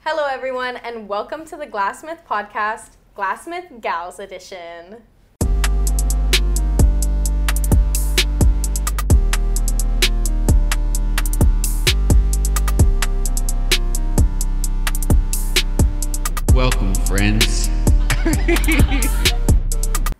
Hello, everyone, and welcome to the Glassmith podcast, Glassmith Gals Edition. Welcome, friends.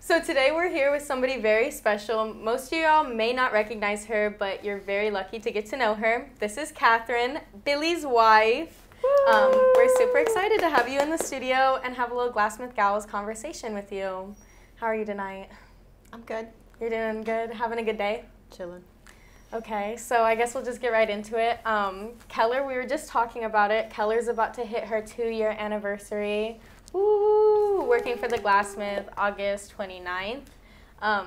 So today we're here with somebody very special. Most of y'all may not recognize her, but you're very lucky to get to know her. This is Catherine, Billy's wife. We're super excited to have you in the studio and have a little Glassmith Gals conversation with you. How are you tonight? I'm good. You're doing good? Having a good day? Chilling. Okay, so I guess we'll just get right into it. Keller, we were just talking about it. Keller's about to hit her 2-year anniversary. Woo! Working for the Glassmith, August 29th.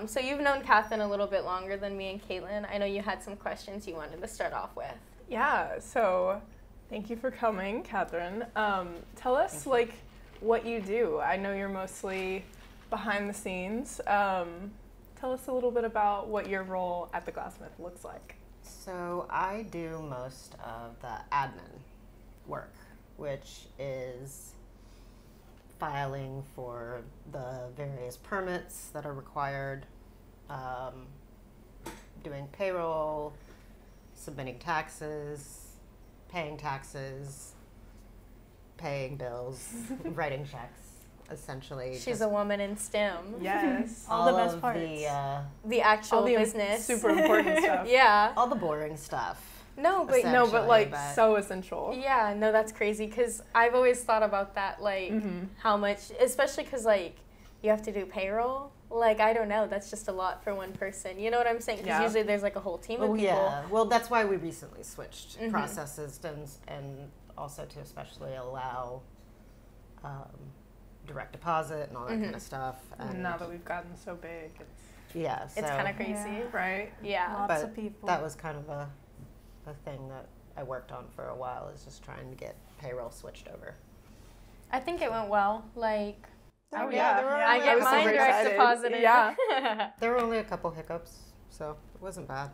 So you've known Catherine a little bit longer than me and Caitlin. I know you had some questions you wanted to start off with. Yeah, so thank you for coming, Catherine. Tell us, what you do. I know you're mostly behind the scenes. Tell us a little bit about what your role at the Glassmith looks like. So I do most of the admin work, which is filing for the various permits that are required, doing payroll, submitting taxes, paying bills, writing checks, essentially. She's a woman in STEM. Yes. all the best of parts. The actual all the business. super important stuff. Yeah. all the boring stuff. No, but Essentially. So essential. yeah, no, that's crazy because I've always thought about that, how much, especially because, you have to do payroll. I don't know, that's just a lot for one person. You know what I'm saying? Because Yeah. usually there's, a whole team of Oh, people. yeah. Well, that's why we recently switched processes and also to especially allow direct deposit and all that kind of stuff. And now that we've gotten so big, It's kind of crazy. right? Yeah. Lots of people. That was kind of a thing that I worked on for a while, is just trying to get payroll switched over. I think it went well. Oh, yeah, yeah. I I get was mine super direct excited. deposited. Yeah. There were only a couple hiccups, so it wasn't bad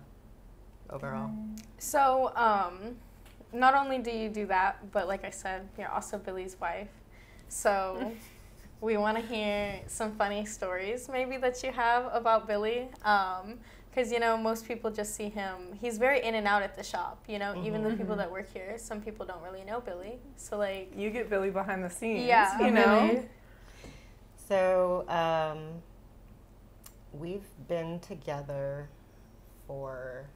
overall. So, not only do you do that, but like I said, you're also Billy's wife. So, we want to hear some funny stories maybe that you have about Billy. Because, most people just see him. He's very in and out at the shop, even the people that work here. Some people don't really know Billy. So, You get Billy behind the scenes. yeah, you know? Billy. So we've been together for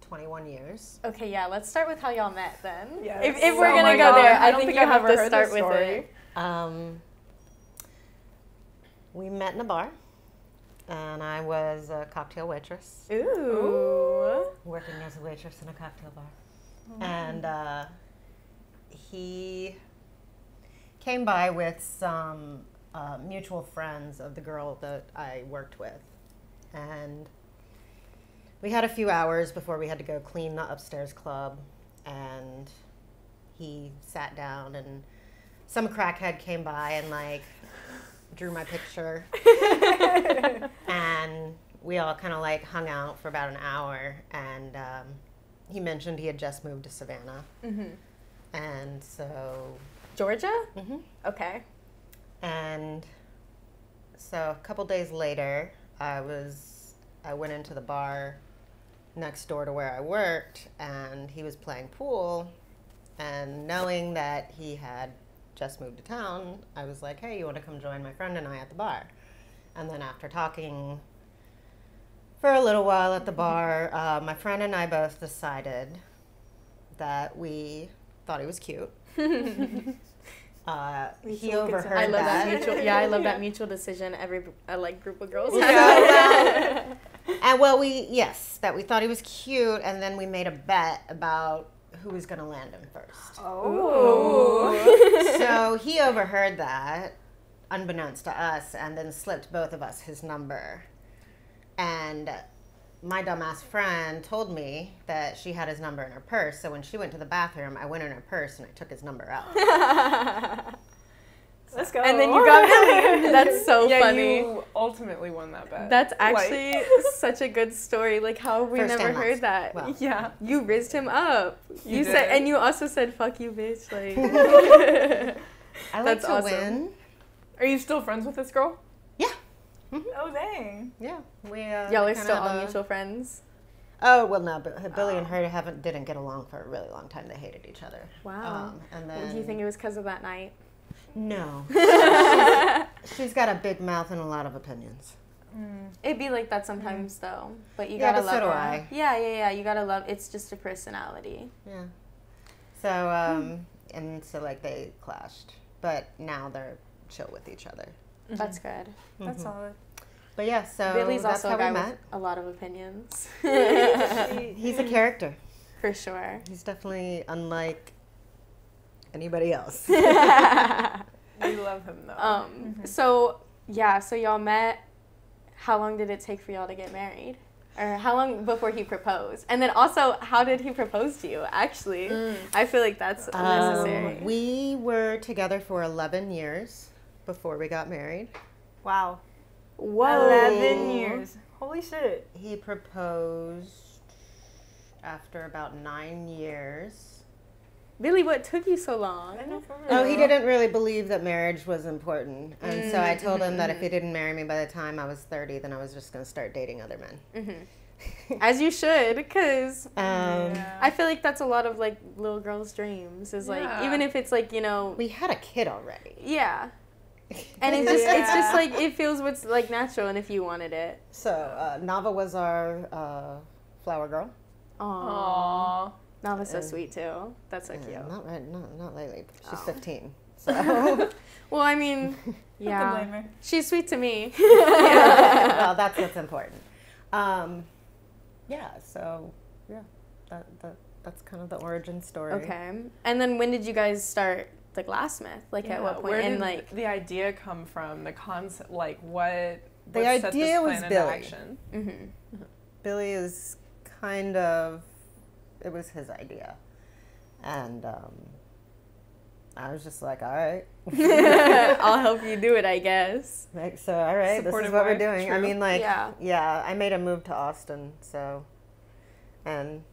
21 years. Okay, yeah, let's start with how y'all met then. Yes. If we're Oh going to my go God. there, I I don't think think you I've have ever to heard start this with story. it. We met in a bar, and I was a cocktail waitress, Ooh. working as a waitress in a cocktail bar. And he came by with some mutual friends of the girl that I worked with. And we had a few hours before we had to go clean the upstairs club. And he sat down, and some crackhead came by and drew my picture. And we all kind of hung out for about an hour. And he mentioned he had just moved to Savannah. And so... Georgia? Okay. And so a couple days later, I went into the bar next door to where I worked, and he was playing pool. And knowing that he had just moved to town, I was like, hey, you want to come join my friend and I at the bar? And then after talking for a little while at the bar, my friend and I both decided that we thought he was cute. He overheard I love that that. mutual. Yeah, I love that mutual decision. Every group of girls. Yeah. And that we thought he was cute, and then we made a bet about who was going to land him first. Oh. So he overheard that, unbeknownst to us, and then slipped both of us his number. And my dumbass friend told me that she had his number in her purse, so when she went to the bathroom, I went in her purse and I took his number out. Let's go. And then you got Billy. That's so yeah, funny. you ultimately won that bet. That's actually such a good story. Like, how have we First never and last. heard that? Well. yeah. You rizzed him up. You You did. said, and you also said, "Fuck you, bitch." Like, I like That's to awesome. win. Are you still friends with this girl? Yeah. Oh, dang. Yeah. We y'all are kinda still have all a- mutual friends. Oh well, no, but Billy and her didn't get along for a really long time. They hated each other. Wow. And then Do you think it was because of that night? No. She's got a big mouth and a lot of opinions. It'd be like that sometimes, though. But you Yeah, gotta but love so do her. I. Yeah. You gotta love. It's just a personality. Yeah. So and so like they clashed, but now they're chill with each other. That's good. That's solid. But yeah, so Billy's that's also how a guy we with met. a lot of opinions. He's a character. For sure. He's definitely unlike anybody else. We love him though. So yeah, so y'all met. How long did it take for y'all to get married? Or how long before he proposed? And then also, how did he propose to you? Actually, I feel like that's necessary. We were together for 11 years before we got married. Wow. Whoa. 11 years. Holy shit. He proposed after about 9 years. Billy, what took you so long? I know for real. Oh, he didn't really believe that marriage was important. And so I told him that if he didn't marry me by the time I was 30, then I was just going to start dating other men. As you should, because Yeah. I feel like that's a lot of like little girls' dreams. Is like Yeah. even if it's like We had a kid already. yeah, and it's just like it feels what's like natural, and if you wanted it. So Nava was our flower girl. Aww. Aww. Nava's so sweet too. That's so cute. Not lately. She's 15. So Well, I mean, Who can yeah, blame her? she's sweet to me. well, that's what's important. Yeah. So yeah, that's kind of the origin story. Okay, and then when did you guys start the Glassmith? Like at what point? Where And did like, the idea come from? The concept, like what? The what set idea this was plan into Billy. action? Billy is kind of, it was his idea. And I was just like, all right. I'll help you do it, I guess. Like, so, all right, this is Supportive what we're wife, doing. I true. mean, like, Yeah. yeah, I made a move to Austin, so, and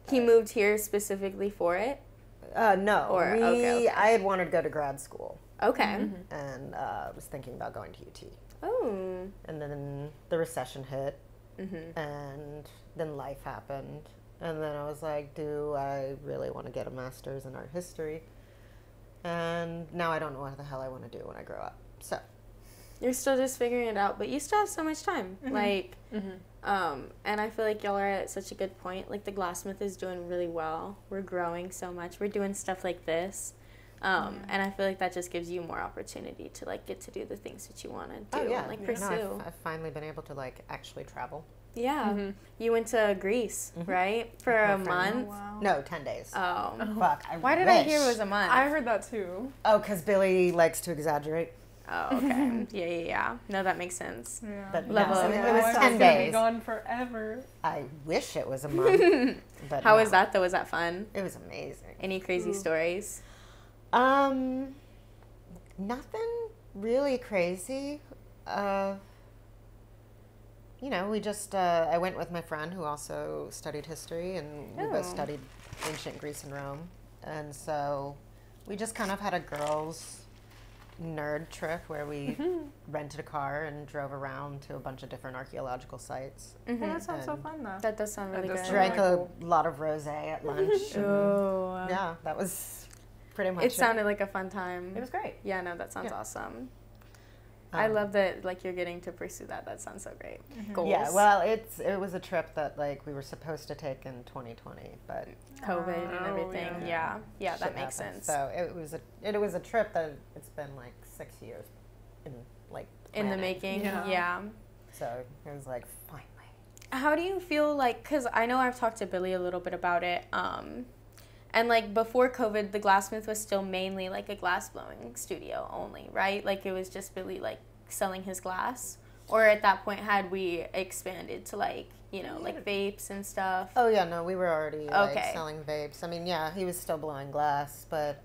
He moved here specifically for it. no, Or- okay. I had wanted to go to grad school, Okay. and was thinking about going to UT. Oh. And then the recession hit, Mm-hmm. and then life happened. And then I was like, do I really want to get a master's in art history? And now I don't know what the hell I want to do when I grow up. So, You're still just figuring it out, but you still have so much time. Like, and I feel like y'all are at such a good point. Like, the Glassmith is doing really well. We're growing so much. We're doing stuff like this. And I feel like that just gives you more opportunity to, like, get to do the things that you want to do and, like, pursue. No, I've finally been able to, like, actually travel. Yeah. You went to Greece, right? For a my friend. month? Wow. No, 10 days. Oh. Fuck, I Why did I wish. hear it was a month? I heard that too. Oh, because Billy likes to exaggerate. Oh, okay. yeah. No, that makes sense. Yeah. But Level no, up. it Oh, was I 10 gonna be days. gone forever. I wish it was a month. But How no. was that, though? Was that fun? It was amazing. Any crazy stories? Nothing really crazy. You know, we just, I went with my friend who also studied history, and we both Oh. studied ancient Greece and Rome. And so we just kind of had a girls' nerd trip where we rented a car and drove around to a bunch of different archaeological sites. Well, that sounds so And fun, though. That does sound really does good. sound Drank really a lot of rosé at lunch. and Oh. yeah, that was pretty much It sounded like a fun time. It was great. Yeah, no, that sounds Yeah. awesome. I love that, like, you're getting to pursue that. That sounds so great. Goals. Yeah, well, it was a trip that like we were supposed to take in 2020, but COVID and Oh, everything. yeah. Yeah, that shit makes happened. sense. So it was a trip that it's been like 6 years in like In the planning. making. Yeah. Yeah. So it was like finally. How do you feel like, because I know I've talked to Billy a little bit about it, and like before COVID, the Glassmith was still mainly like a glass blowing studio only, right? Like it was just Billy like selling his glass, or at that point had we expanded to like, you know, like vapes and stuff? Oh yeah, no, we were already like Okay. selling vapes. I mean, yeah, he was still blowing glass, but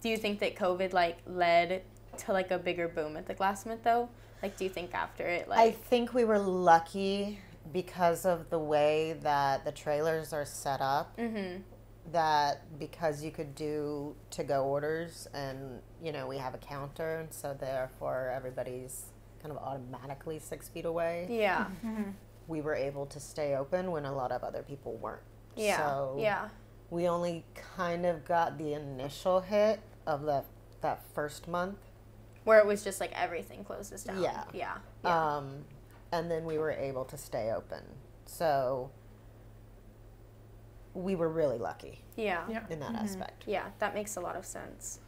Do you think that COVID like led to like a bigger boom at the Glassmith though? Like, do you think after it, I like, think we were lucky because of the way that the trailers are set up. That because you could do to-go orders, and you know we have a counter, and so therefore everybody's kind of automatically 6 feet away. yeah, We were able to stay open when a lot of other people weren't. yeah, So yeah, we only kind of got the initial hit of that first month. where it was just like everything closes down. Yeah. yeah, And then we were able to stay open. So we were really lucky yeah, Yeah. in that aspect. yeah. That makes a lot of sense.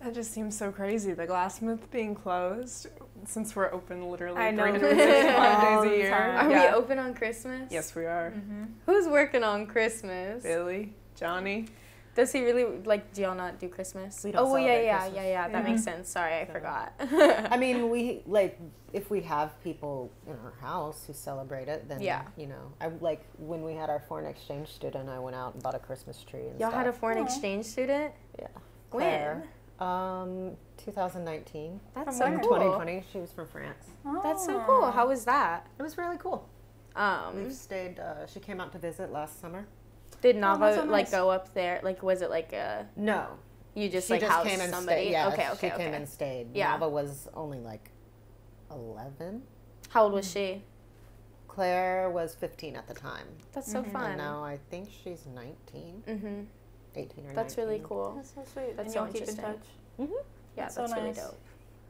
That just seems so crazy. The Glassmith being closed, since we're open literally I know. 365 All days the a year. time. Are Yeah. we open on Christmas? Yes, we are. Who's working on Christmas? Billy, Johnny. Does he really like? Do y'all not do Christmas? We don't oh, well, yeah, celebrate yeah, Christmas. yeah. That makes sense. Sorry, I So- forgot. I mean, we like if we have people in our house who celebrate it, then Yeah. you know, I like when we had our foreign exchange student, I went out and bought a Christmas tree and Y'all stuff. had a foreign exchange student? Yeah. When? Claire. 2019. That's From so where? cool. 2020. She was from France. That's so cool. How was that? It was really cool. Um, We've stayed. She came out to visit last summer. did that's Nava so like nice. go up there? Like, was it like No, you just she like just housed came and somebody? stayed. Yeah, okay, okay, she okay. came and stayed. Yeah. Nava was only like 11. How old was she? Claire was 15 at the time. That's so fun. And now I think she's 19, Mm-hmm. 18 or That's 19. really cool. That's so sweet. That's and so y'all keep in interesting. touch. Mm-hmm. Yeah, That's that's so really nice. dope.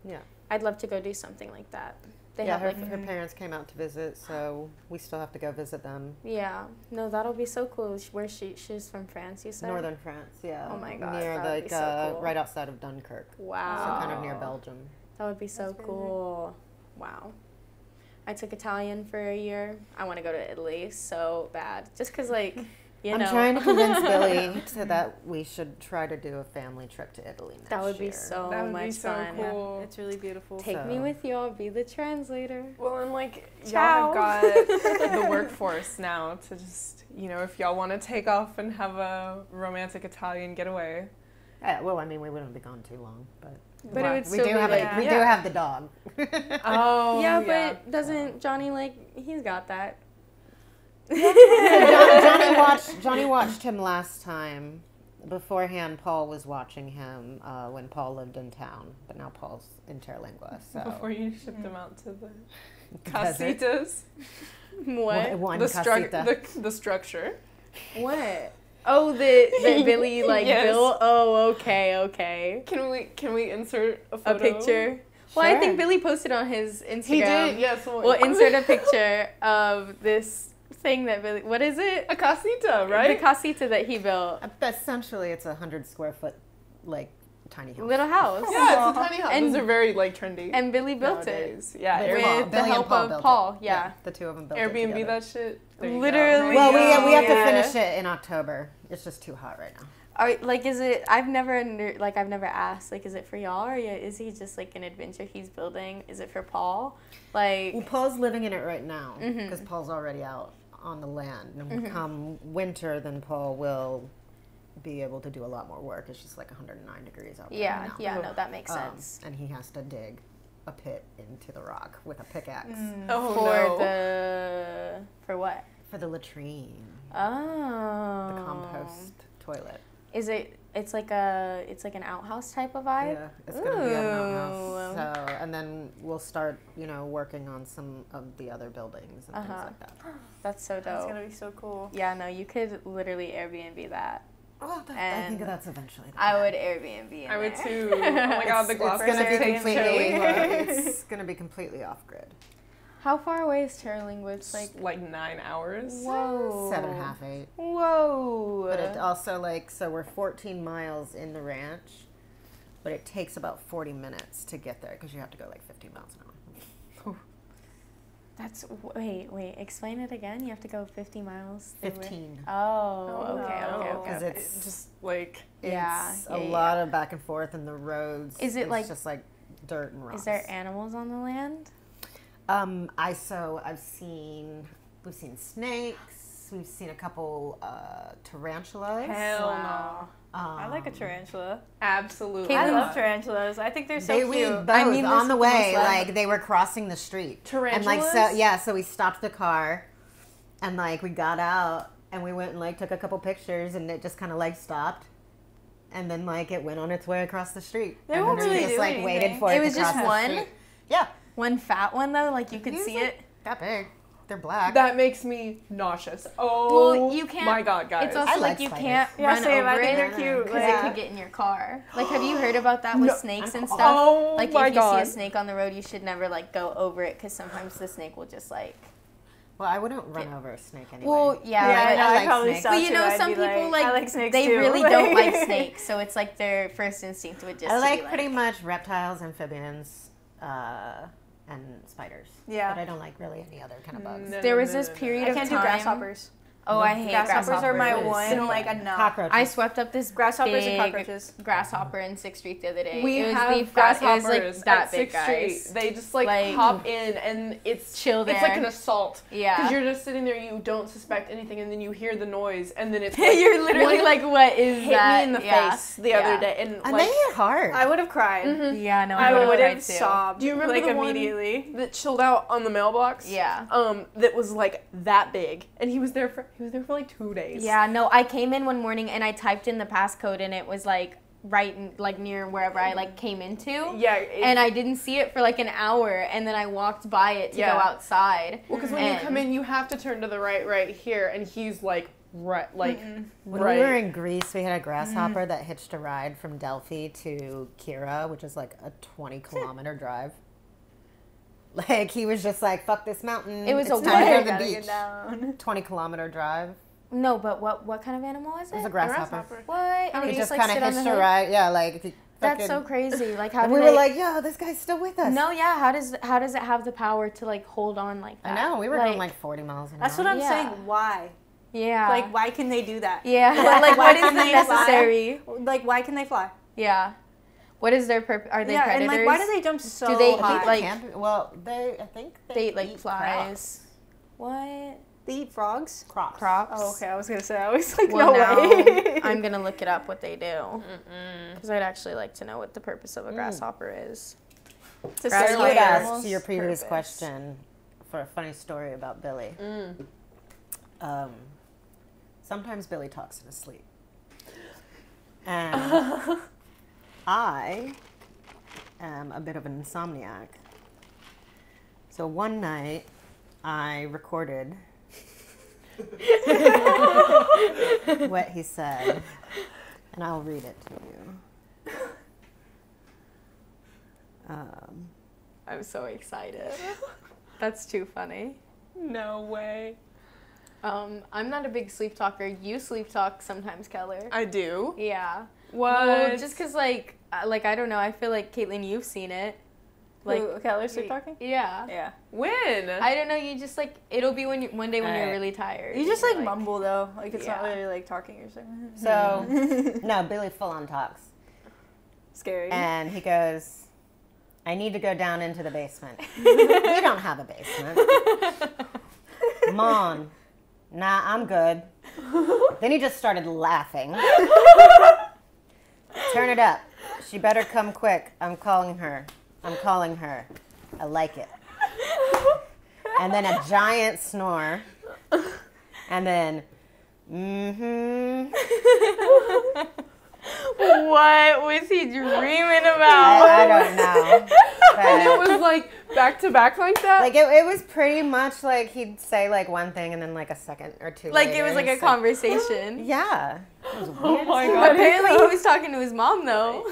Yeah. I'd love to go do something like that. They Yeah, have her, like her parents came out to visit, so we still have to go visit them. yeah. No, that'll be so cool. Where she's from France, you said? Northern France, yeah. Oh my God, Near that would like be so cool. right outside of Dunkirk. Wow. So kind of near Belgium. That would be so That's crazy. cool. Wow. I took Italian for a year. I want to go to Italy so bad. Just because, like, you I'm know. trying to convince Billy that we should try to do a family trip to Italy next That would be year. so That would much be so fun. cool. It's really beautiful. Take me So- with you. I'll be the translator. Well, and like Ciao. y'all have got the workforce now to just, you know, if y'all want to take off and have a romantic Italian getaway. Yeah, well, I mean, we wouldn't be gone too long, but But it would we still do be have like, we do have the dog. Oh, yeah, but doesn't Johnny he's got that? Johnny watched him last time. Beforehand, Paul was watching him when Paul lived in town, but now Paul's in Terlingua. So before you shipped them out to the Desert. casitas, What? One the, casita. the structure. What? Oh, the Billy Yes. Bill. Oh, okay. Can we insert a A photo? picture. Well, I think Sure. Billy posted on his Instagram. He did. Yes. We'll insert a picture of this thing that Billy. What is it? a casita, right? The casita that he built. But essentially, it's a 100 square foot, like, tiny house. Little house. Yeah, it's a tiny house. And- Those are very like trendy. And Billy built it nowadays. Yeah, Billy- with Paul- the Billy and help Paul of built it. Paul. Yeah. The two of them built it Airbnb together. that shit. There you go. Literally. Well, we have to Yeah. finish it in October. It's just too hot right now. Is it? I've never asked. Like, is it for y'all or is he just like an adventure he's building? Is it for Paul? Like, Well, Paul's living in it right now Mm-hmm. because Paul's already out on the land. And come winter, then Paul will be able to do a lot more work. It's just like 109 degrees out there yeah, right now. yeah. No, that makes Um, sense. and he has to dig a pit into the rock with a pickaxe Oh For no. for what? for the latrine, Oh. the compost toilet. Is it? It's like an outhouse type of vibe. Yeah, it's gonna be an Ooh. outhouse. So, and then we'll start, working on some of the other buildings and things like that. That's so That's dope. gonna be so cool. Yeah, no, you could literally Airbnb that. Oh, I And think that's eventually. the I plan. would Airbnb. In I would there. too. Oh my god, the glass It's gonna be is completely. chilly. It's gonna be completely off grid. How far away is Terlingwood? It's Like 9 hours. whoa. 7.5, 8. Whoa. But it also so we're 14 miles in the ranch, but it takes about 40 minutes to get there because you have to go like 15 miles an hour. That's wait. Explain it again. You have to go 50 miles. through where- 15. Oh, okay. no. Okay. 'Cause Okay. it's Just like Yeah, It's yeah, a yeah, lot of back and forth, and the roads. Is it it's like- just like dirt and rocks? Is there animals on the land? We've seen snakes. We've seen a couple tarantulas. hell Wow. I like a tarantula. Absolutely. I Caitlin- love tarantulas. I think they're so we cute. both I mean, on the this way, almost like they were crossing the street. Tarantulas? And like so we stopped the car and like we got out and we went and like took a couple pictures and it just kind of like stopped. And then like it went on its way across the street. They and won't then we really just do like waited anything. for it It to was just cross the one? street. Yeah. One fat one though, like you could He was, see like, it. That big. They're black. That makes me nauseous. Oh, Well, you can't. my God, guys. It's also I like like you spiders. can't Yeah, run same. I over think it they're cute. because Yeah. it could get in your car. Like, have you heard about that with No. snakes and stuff? Oh Like, my if you see God. a snake on the road, you should never like go over it because sometimes the snake will just like. Well, I wouldn't run over a snake anyway. Well, yeah. Yeah, I but- know. I I like probably snakes. stopped But you too. know, I'd some be people like, I like like snakes they too. really don't like snakes, so it's like their first instinct would just. I to like be pretty much reptiles, amphibians, and spiders. Yeah. But I don't like really any other kind of bugs. No, There no, was no, this no, no. period I of can't do time. grasshoppers. Oh, I hate Grasshoppers are my grasshoppers. one, like, a no. Cockroaches. I swept up this Grasshoppers and big cockroaches. grasshopper in 6th Street the other day. We it was have the fat- grasshoppers it was like that at big, 6th Street. guys. They just like Like, hop in and it's chill It's like there. an assault. Yeah. Because you're just sitting there, you don't suspect anything, and then you hear the noise, and then it's like, You're literally one like, what is hit that? me in the Yeah. face the Yeah. other day, and And like they hit hard. I would have cried. Yeah, no, I would've would cried have too. sobbed. Do you remember like the one immediately? that chilled out on the mailbox? Yeah. That was like that big, and he was there for like 2 days. Yeah, no, I came in one morning and I typed in the passcode and it was like right like near wherever I like came into. Yeah. And I didn't see it for like an hour and then I walked by it to Yeah. go outside. Well, because when you And- come in, you have to turn to the right here, and he's like right, like When right. we were in Greece, we had a grasshopper that hitched a ride from Delphi to Kira, which is like a 20-kilometer drive. Like, he was just like, fuck this mountain. It was it's a time to go what? to the Gotta get beach. down. 20-kilometer drive. No, but what kind of animal is it? It was a grasshopper. What? And He it just like kind of sit on hitched the a hood? ride. Yeah, like. he That's fucking- so crazy. Like how And do we they were like, yo, this guy's still with us. No, yeah, how does it have the power to like hold on like I that? know. We were going like 40 miles an hour. That's what I'm Yeah. saying. Why? Yeah. Like, why can they do that? Yeah. But, like, what why is can they fly? necessary? Like, why can they fly? Yeah. What is their purpose? Are they yeah, predators? and like, why do they jump so Do they eat, high? like- Well, I think They eat like eat flies. What? They eat frogs? Crocs. Crops? Oh, okay. I was gonna say. I was like, Well, no now way. I'm gonna look it up what they do because I'd actually like to know what the purpose of a grasshopper is. To Grasshopper study Relate us animals. to your previous purpose. question for a funny story about Billy. Sometimes Billy talks in his sleep. And I am a bit of an insomniac. So one night I recorded what he said, and I'll read it to you. I'm so excited. That's too funny. No way. I'm not a big sleep talker. You sleep talk sometimes, Keller. I do. Yeah. What? Well, just because like I don't know. I feel like Caitlin, you've seen it. Who, Keller sleep talking? Yeah. Yeah. when? I don't know. You just like it'll be when one day when you're Alright. really tired. You just and like you're mumble though. Like it's not Yeah. really like talking or something. So, no, Billy full on talks. Scary. And he goes, I need to go down into the basement. We don't have a basement. Mom, nah, I'm good. Then he just started laughing. Turn it up. She better come quick. I'm calling her. I'm calling her. I like it. And then a giant snore. And then, What was he dreaming about? I don't know. And But, it was like back to back like that. like it was pretty much like he'd say like one thing and then like a second or two Like it later, was like a it's conversation. yeah. It was oh weird. my god. Apparently he was talking to his mom though.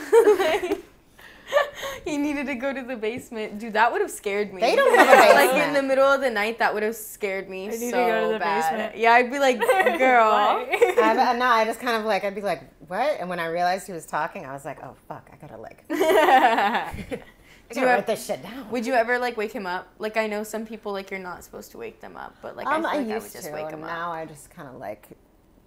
He needed to go to the basement. Dude, that would have scared me. They don't have a Like in basement. the middle of the night, that would have scared me I need to so go to the bad. basement. Yeah, I'd be like, girl. I just kind of like, I'd be like, what? And when I realized he was talking, I was like, oh, fuck, I gotta like, I Do gotta you write have- this shit down. Would you ever like wake him up? Like I know some people like you're not supposed to wake them up, but like I feel like I would used just to, wake and him now up. I just kind of like,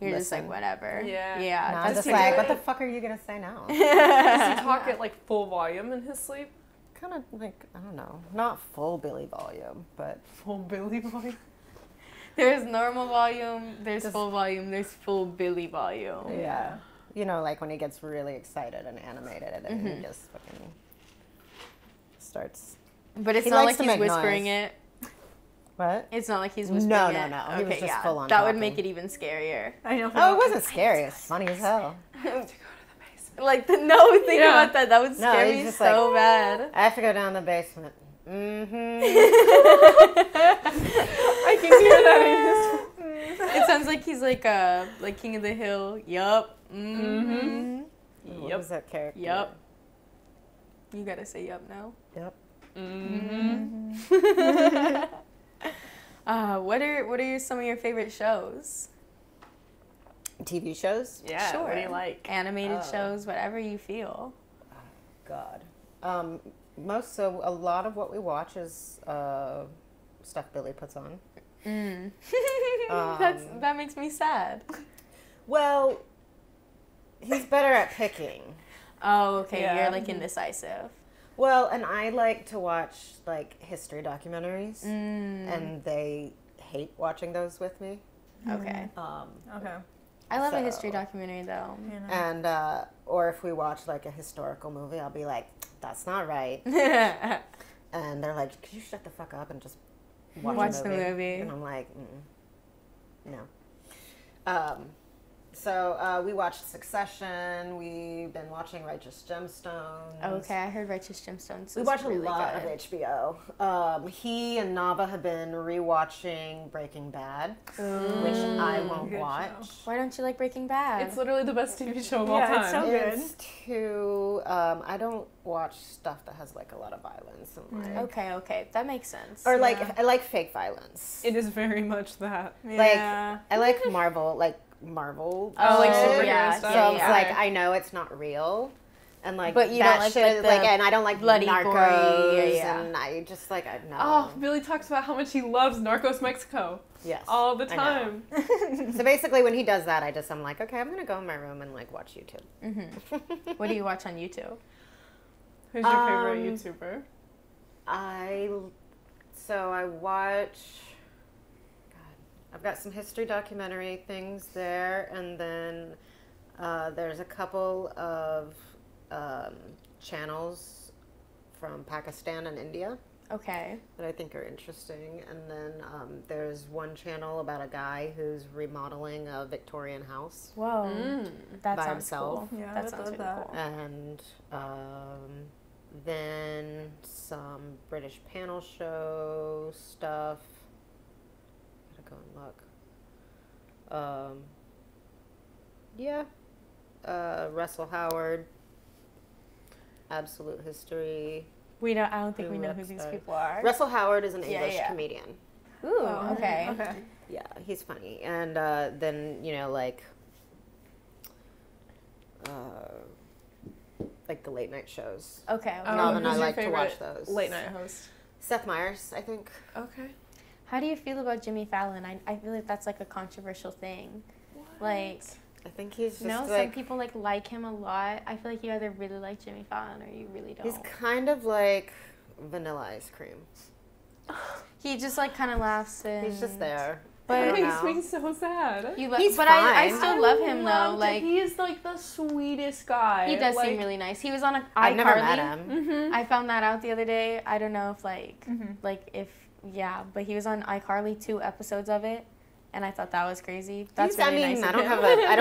You're just listen. like whatever. Yeah. Yeah. now I'm That's just too like, good. what the fuck are you gonna say now? Does he talk at like full volume in his sleep? Kind of like, I don't know, not full Billy volume, but Full Billy volume. There's normal volume, there's Just- full volume, there's full Billy volume. yeah. You know, like when he gets really excited and animated and he just fucking starts. But it's He not likes like to he's make whispering noise. it. What? It's not like he's whispering No, it. no, no. He was Okay, just yeah. full on That would make talking. it even scarier. I know. Oh, it wasn't scary. It's funny as hell. Like, think Yeah. about that. That would No, scare he's me just so like- bad. I have to go down the basement. Mm-hmm. I can hear that in his It sounds like he's like King of the Hill. Yup. Mm-hmm. What Yep. was that character? Yup. You gotta say yup now. Yep. What are some of your favorite shows? TV shows? Yeah. Sure. What do you like? Animated Oh. shows, whatever you feel. God. A lot of what we watch is stuff Billy puts on. That makes me sad. Well, he's better at picking. Oh, okay. Yeah. You're like indecisive. Well, and I like to watch like history documentaries, Mm. and they hate watching those with me. Okay. Okay. I love a So- history documentary though. You know. And or if we watch like a historical movie, I'll be like, "That's not right," and they're like, "Could you shut the fuck up and just watch the movie?" And I'm like, "No." So we watched Succession. We've been watching Righteous Gemstones. Okay, I heard Righteous Gemstones. We is watch really a lot good. of HBO. He and Nava have been rewatching Breaking Bad, which I won't Good watch. Why don't you like Breaking Bad? It's literally the best TV show of all Yeah, time. it's so good. It's too. I don't watch stuff that has like a lot of violence and like, Okay, that makes sense. or like I like fake violence. It is very much that. Like Yeah. I like Marvel, Marvel. Oh, like shit. superhero yeah, stuff. So yeah, it's yeah. like I know it's not real, and like But you that don't like, shit, like, the and I don't like bloody, Narcos, gory, yeah. and I just like I know. Oh, Billy talks about how much he loves Narcos Mexico yes, all the I know. time. So basically, when he does that, I'm like, okay, I'm gonna go in my room and like watch YouTube. What do you watch on YouTube? Who's your favorite YouTuber? I watch. God, I've got some history documentary things there, and then there's a couple of channels from Pakistan and India Okay. that I think are interesting, and then there's one channel about a guy who's remodeling a Victorian house, Whoa. That By sounds himself. cool. Yeah, I that would sounds love really that. cool. and then some British panel show stuff. Gotta go and look. Yeah. Russell Howard. Absolute History. I don't think we know who Rips these Our- people are. Russell Howard is an Yeah, English yeah. comedian. Ooh, Oh, okay. Okay. Yeah, he's funny. And then, like the late night shows. Okay. Nom Oh, and I who's your like to watch favorite those. late night host? Seth Meyers, I think. Okay. How do you feel about Jimmy Fallon? I feel like that's like a controversial thing. Like, I think he's just some like people like him a lot. I feel like you either really like Jimmy Fallon or you really don't. he's kind of like vanilla ice cream. He just like kind of laughs and He's just there. But I It don't makes know. me so sad. You He's but I fine. still love him though. loved it. Like he is like the sweetest guy. he does like, seem really nice. He was on I've never iCarly. met him. Mm-hmm. I found that out the other day. I don't know if but he was on iCarly 2 episodes of it, and I thought that was crazy. That's He's, really I mean, nice. I of don't him.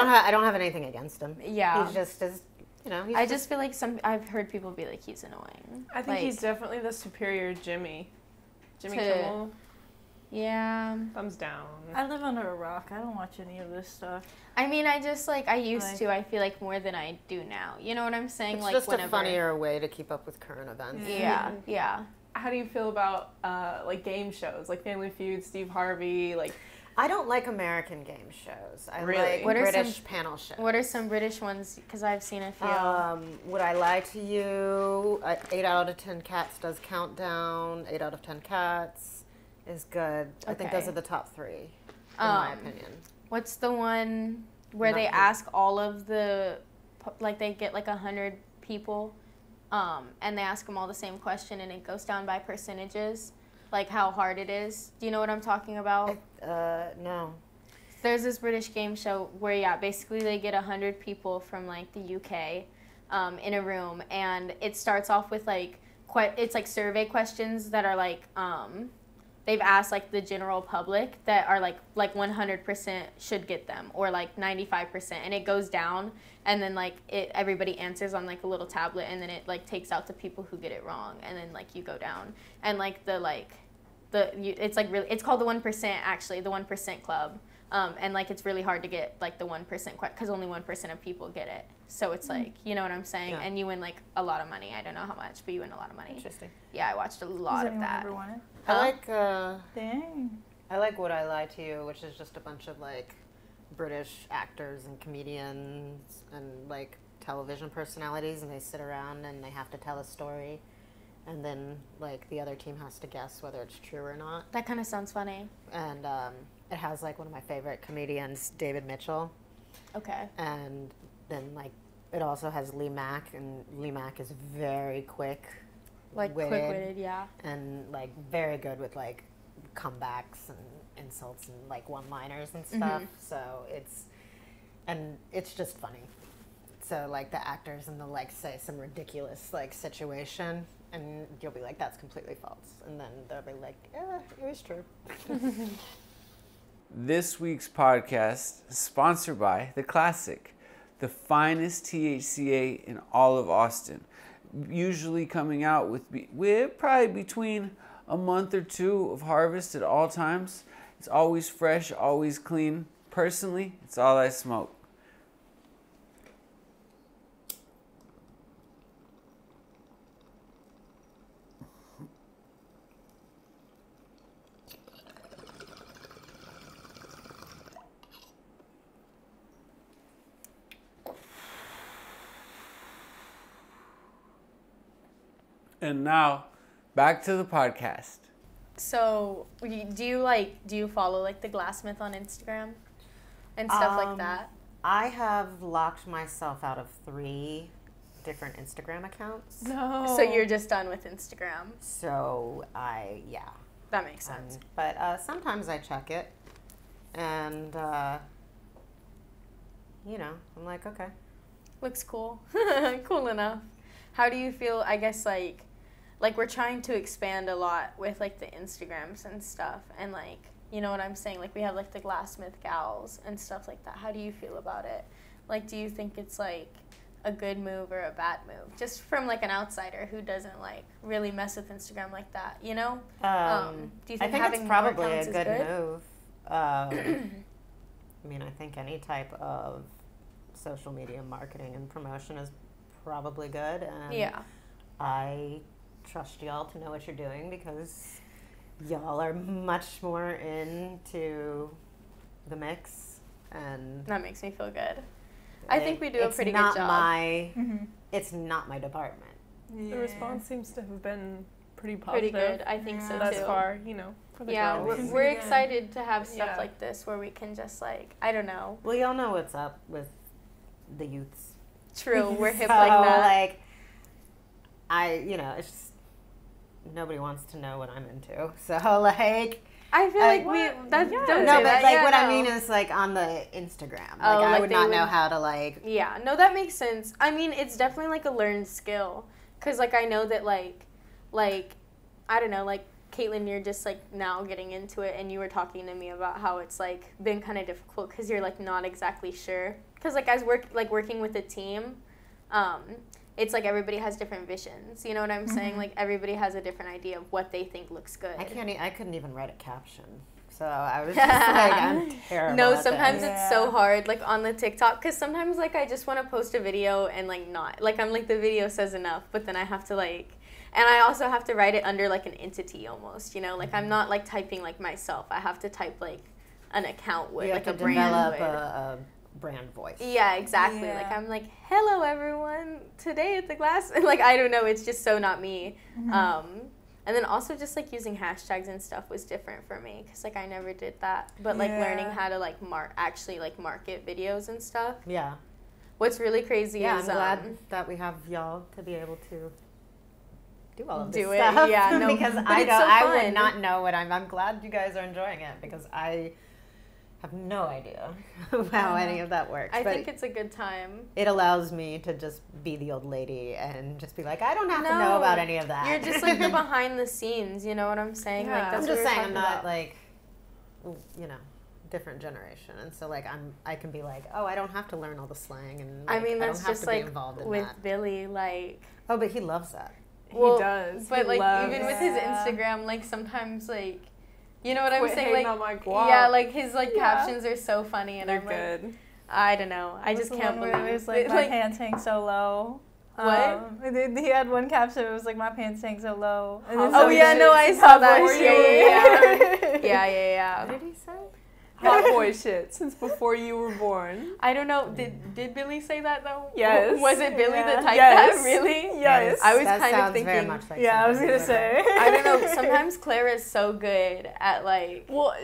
have I don't have anything against him. Yeah. He's just as he's I just feel like I've heard people be like he's annoying. I think Like, he's definitely the superior Jimmy. Jimmy To- Kimmel, yeah. thumbs down. I live under a rock. I don't watch any of this stuff. I mean, I just I used Like- to. I feel like more than I do now. You know what I'm saying? it's like just whenever. a funnier way to keep up with current events. Yeah. How do you feel about like game shows, like Family Feud, Steve Harvey, like? I don't like American game shows. I Really? like What are British some- panel shows. What are some British ones? Because I've seen a few. Would I Lie to You? 8 out of 10 Cats does Countdown. 8 out of 10 Cats is good. I think those Okay. are the top 3, in my Um, opinion. What's the one where they Not- ask all of the, like they get like 100 people, and they ask them all the same question, and it goes down by percentages, like how hard it is. Do you know what I'm talking about? No. There's this British game show where, yeah, basically they get 100 people from, like, the UK in a room, and it starts off with, like, it's, like, survey questions that are, like, they've asked, like, the general public that are, like 100% should get them, or, like, 95%, and it goes down, and then, like, everybody answers on, like, a little tablet, and then it, like, takes out the people who get it wrong, and then, like, you go down, and, like, it's, like, really, it's called the 1%, actually, the 1% Club. And, like, it's really hard to get, like, the 1% because only 1% of people get it. So it's, like, you know what I'm saying? Yeah. And you win, like, a lot of money. I don't know how much, but you win a lot of money. Interesting. Yeah, I watched a lot Has of anyone that. ever won it? Dang. Dang. I like Would I Lie to You, which is just a bunch of, like, British actors and comedians and, like, television personalities, and they sit around and they have to tell a story. And then, like, the other team has to guess whether it's true or not. That kind of sounds funny. And it has, like, one of my favorite comedians, David Mitchell. Okay. And then, like, it also has Lee Mack, and Lee Mack is very quick. Like, quick-witted, yeah. And, like, very good with, like, comebacks and insults and, like, one-liners and stuff. So it's just funny. So, like, the actors and they'll, like, say some ridiculous, like, situation, and you'll be like, that's completely false. And then they'll be like, yeah, it was true. This week's podcast is sponsored by The Classic, the finest THCA in all of Austin. Usually coming out with probably between a month or two of harvest at all times. It's always fresh, always clean. Personally, it's all I smoke. And now, back to the podcast. So, do you follow, like, the Glassmith on Instagram and stuff like that? I have locked myself out of 3 different Instagram accounts. No. So you're just done with Instagram. So That makes sense. But sometimes I check it, and you know, I'm like, okay. Looks cool. Cool enough. How do you feel, I guess, like we're trying to expand a lot with, like, the Instagrams and stuff, and, like, you know what I'm saying? Like, we have, like, the Glassmith gals and stuff like that. How do you feel about it? Like, do you think it's, like, a good move or a bad move? Just from, like, an outsider who doesn't, like, really mess with Instagram like that, you know? Do you think I think having it's probably more a accounts is good move. I mean, I think any type of social media marketing and promotion is probably good. And Yeah. I trust y'all to know what you're doing because y'all are much more into the mix, and That makes me feel good. I think we do a it's pretty not good job. It's not my department. The response seems to have been pretty positive. Pretty good. I think so, Thus too. far, you know, for the Yeah, girls. we're excited to have stuff Yeah. like this where we can just, like, I don't know. Well, y'all know what's up with the youths. True, we're hip So, like that. like, it's just nobody wants to know what I'm into. So, like, I feel like what? don't no, say but that. like Yeah, what I no. mean is like on the Instagram. Like, Oh, I like would they not know would- how to like. Yeah, no, that makes sense. I mean, it's definitely, like, a learned skill. Because, like, I know that, like, I don't know, like, Caitlin, you're just, like, now getting into it, and you were talking to me about how it's, like, been kind of difficult because you're, like, not exactly sure. Because, like, as working with a team, it's, like, everybody has different visions. You know what I'm saying? Like, everybody has a different idea of what they think looks good. I couldn't even write a caption. So I was just like, I'm terrible. No, at sometimes this. it's so hard, like, on the TikTok, because sometimes, like, I just want to post a video and, like, not. Like, I'm like, the video says enough, but then I have to, like, and I also have to write it under, like, an entity almost, you know? Like, I'm not, like, typing, like, myself. I have to type, like, an account would, You like, have a to brand develop would. a brand voice. Yeah, exactly. Yeah. Like, I'm like, hello, everyone. Today at the Glass. And, like, I don't know. It's just so not me. And then also just, like, using hashtags and stuff was different for me because, like, I never did that. But, like, learning Yeah. how to, like, actually, like, market videos and stuff. Yeah. What's really crazy Yeah, is I'm glad that we have y'all to be able to do all of this Do it, stuff. yeah, no, because but I it's don't. so I fun. would not know what I'm glad you guys are enjoying it because I have no idea how any of that works. I but think it's a good time. it allows me to just be the old lady and just be like, I don't have to know No, about any of that. You're just like the behind the scenes, you know what I'm saying? Yeah. Like that's I'm what just we're saying I'm talking not about. like, you know, different generation, and so like I can be like, oh, I don't have to learn all the slang, and I like, mean, I that's don't have just to be like involved in with that. Billy, like. Oh, but he loves that. Well, he does. But He like loves even with his Yeah. Instagram, like sometimes like, you know what I'm Quit saying? hating Like on my guap. yeah, like his like Yeah. captions are so funny, and They're I'm like, good. I don't know, I What just was the can't one believe where it was like, my pants hang so low. What? He had one caption. It was like, my pants hang so low. And then Oh some yeah, shit- no, I saw that. Hot boy Yeah, yeah, yeah. What did he say? Hot boy shit since before you were born. I don't know. Did Billy say that though? Yes. Was it Billy Yeah. that typed Yes. that? Really? Yes. I was that kind of sounds thinking. very much like Yeah, I was something gonna he would say. I don't know. Sometimes Clara's so good at like Well,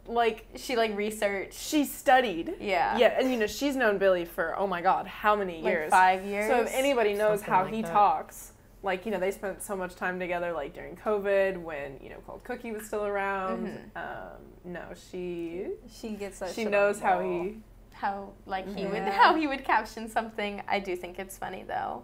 like she like researched. she studied. Yeah. Yeah, and you know she's known Billy for oh my god, how many Like years? 5 years. So if anybody knows Something how like he that. talks, like you know they spent so much time together, like during COVID when you know Cold Cookie was still around. No, she She gets that. she shit knows on the how ball. he. how like he would Yeah. how he would caption something. I do think it's funny though.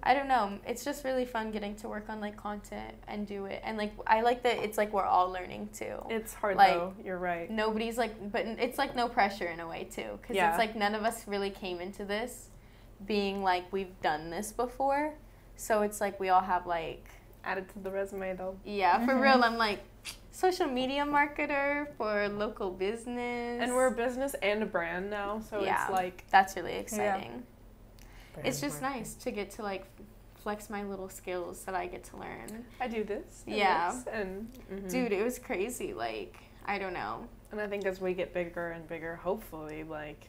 I don't know. It's just really fun getting to work on like content and do it. And like I like that it's like we're all learning too. It's hard Like, though. You're right. Nobody's like, but it's like no pressure in a way too, because Yeah. it's like none of us really came into this being like we've done this before. So it's like we all have like, Added to the resume though. yeah, for real. I'm like social media marketer for local business, And we're a business and a brand now, so Yeah. it's like that's really exciting. It's Brand just marketing. nice to get to like flex my little skills that I get to learn. I do this. And Yeah. this, and mhm. Dude, it was crazy. Like, I don't know. And I think as we get bigger and bigger, hopefully, like,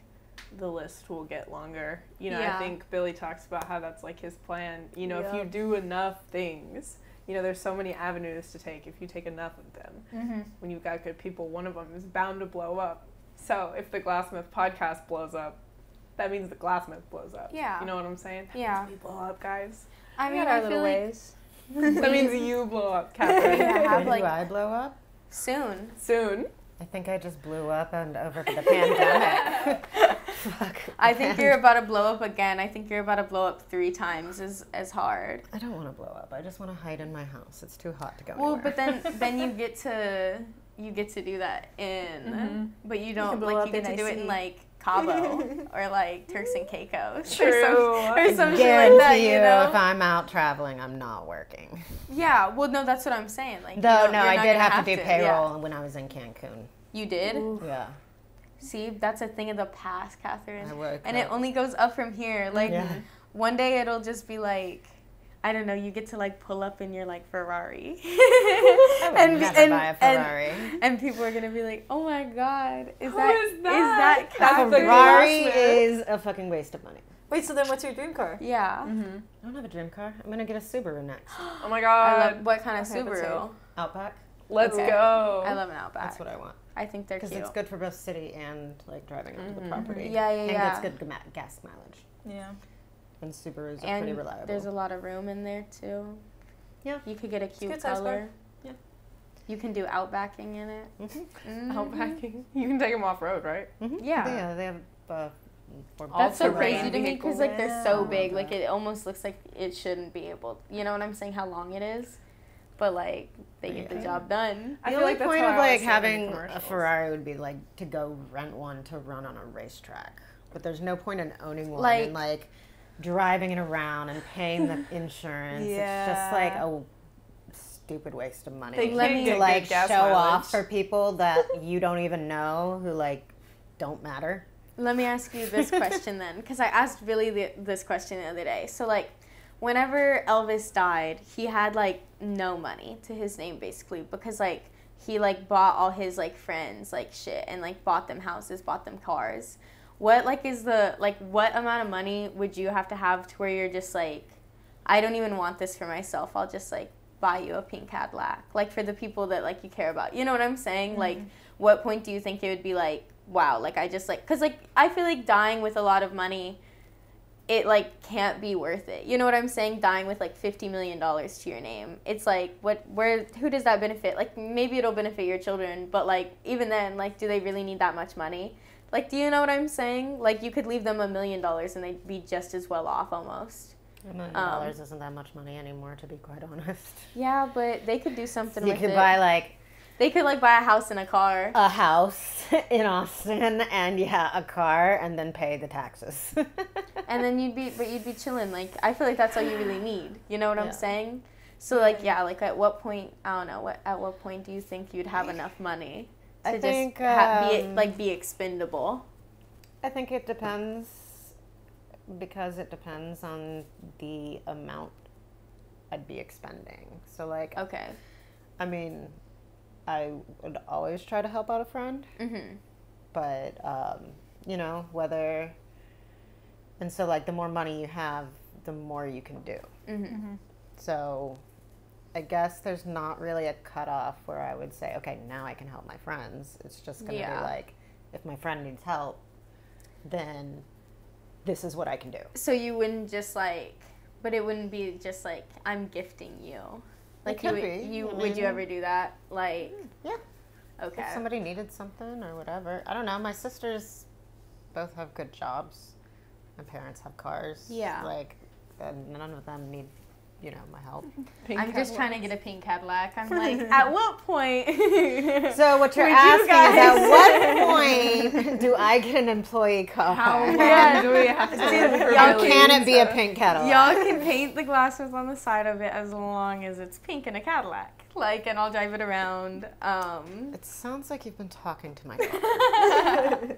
the list will get longer. You know, Yeah. I think Billy talks about how that's, like, his plan. You know, if you Yep. do enough things, you know, there's so many avenues to take. If you take enough of them, Mm-hmm. when you've got good people, one of them is bound to blow up. So if the Glassmith podcast blows up, that means the Glassmith blows up. Yeah. You know what I'm saying? Yeah. We blow up, guys. I We mean, got our I little feel like ways. That means you blow up, Catherine. Yeah, have, When like- do I blow up? soon. Soon. I think I just blew up and over the pandemic. Fuck. I think you're about to blow up again. I think you're about to blow up 3 times as hard. I don't want to blow up. I just want to hide in my house. It's too hot to go Well, anywhere. but then you get to do that in, but you don't can blow like up you get in to do it in IC. like Cabo or like Turks and Caicos True. or some shit Guarantee like that. you, You know? if I'm out traveling, I'm not working. Yeah. Well, no, that's what I'm saying. Like, Though, you're no, I not did gonna have to do yeah. payroll when I was in Cancun. You did. Yeah. See, that's a thing of the past, Catherine. I woke And it up. only goes up from here. Like Yeah. one day it'll just be like, I don't know, you get to like pull up in your like Ferrari. I would and, never buy a Ferrari. And people are gonna be like, oh my god, Who that is is that? that That's Catherine? the Ferrari Glassmith. is a fucking waste of money. Wait, so then what's your dream car? Yeah. Mm-hmm. I don't have a dream car. I'm gonna get a Subaru next. Oh my I god. love what kind of Okay, that's Subaru? Outback. Let's Okay. go. I love an Outback. That's what I want. I think they're Because cute. it's good for both city and like driving onto the Mhm. property. Yeah, yeah, and yeah. gets good gas mileage. Yeah. And Subarus are And pretty reliable. there's a lot of room in there too. Yeah. You could get a cute good size car. color. Yeah. You can do outbacking in it. Mhm. Mhm. Outbacking. You can take them off road, right? Mhm. Yeah. Yeah, they have. For That's so All-terrain crazy to me because like they're so vehicle. big, like it almost looks like it shouldn't be able. You know what I'm saying? How long it is, but like they get the Yeah. job done. I The feel only like that's point how of I always like see it in the having a commercials. Ferrari would be like to go rent one to run on a racetrack. But there's no point in owning one Like- and like driving it around and paying the insurance. It's just like a stupid waste of money. They Let can't me, get to like good gas show off mileage. for people that you don't even know who like don't matter. Let me ask you this question then, because I asked Billy this question the other day. So like, whenever Elvis died, he had like no money to his name basically because like he like bought all his like friends like shit and like bought them houses, bought them cars. What like is the like what amount of money would you have to where you're just like, I don't even want this for myself. I'll just like buy you a pink Cadillac, like for the people that like you care about. You know what I'm saying? Like, what point do you think it would be like, wow, like I just like, cause like I feel like dying with a lot of money it like can't be worth it. You know what I'm saying? Dying with like $50 million to your name. It's like who does that benefit? Like maybe it'll benefit your children, but like even then, like do they really need that much money? Like do you know what I'm saying? Like you could leave them $1 million and they'd be just as well off almost. $1 million isn't that much money anymore, to be quite honest. Yeah, but they could do something You with could it. buy like They could like buy a house and a car. a house in Austin and a car and then pay the taxes. And then you'd be chilling. Like I feel like that's all you really need. You know what Yeah. I'm saying? So like like at what point I don't know at what point do you think you'd have enough money to I think, be expendable? I think it depends, because it depends on the amount I'd be expending. So like, Okay. I mean, I would always try to help out a friend, but whether, and so like the more money you have, the more you can do. So I guess there's not really a cutoff where I would say, okay, now I can help my friends. It's just going to be like, if my friend needs help, then this is what I can do. So you wouldn't just like, but it wouldn't be just like I'm gifting you. Like could would be. would you ever do that? Like Yeah. okay. If somebody needed something or whatever. I don't know. My sisters both have good jobs. My parents have cars. Yeah. Like, and none of them need, my help. I'm just trying to get a pink Cadillac. I'm like, at what point? So what you're Would you asking guys- is, at what point do I get an employee car? How long Yeah. do we have to do for How Billy? can it be a pink Cadillac? Y'all can paint the glasses on the side of it as long as it's pink in a Cadillac. Like, and I'll drive it around. It sounds like you've been talking to my car.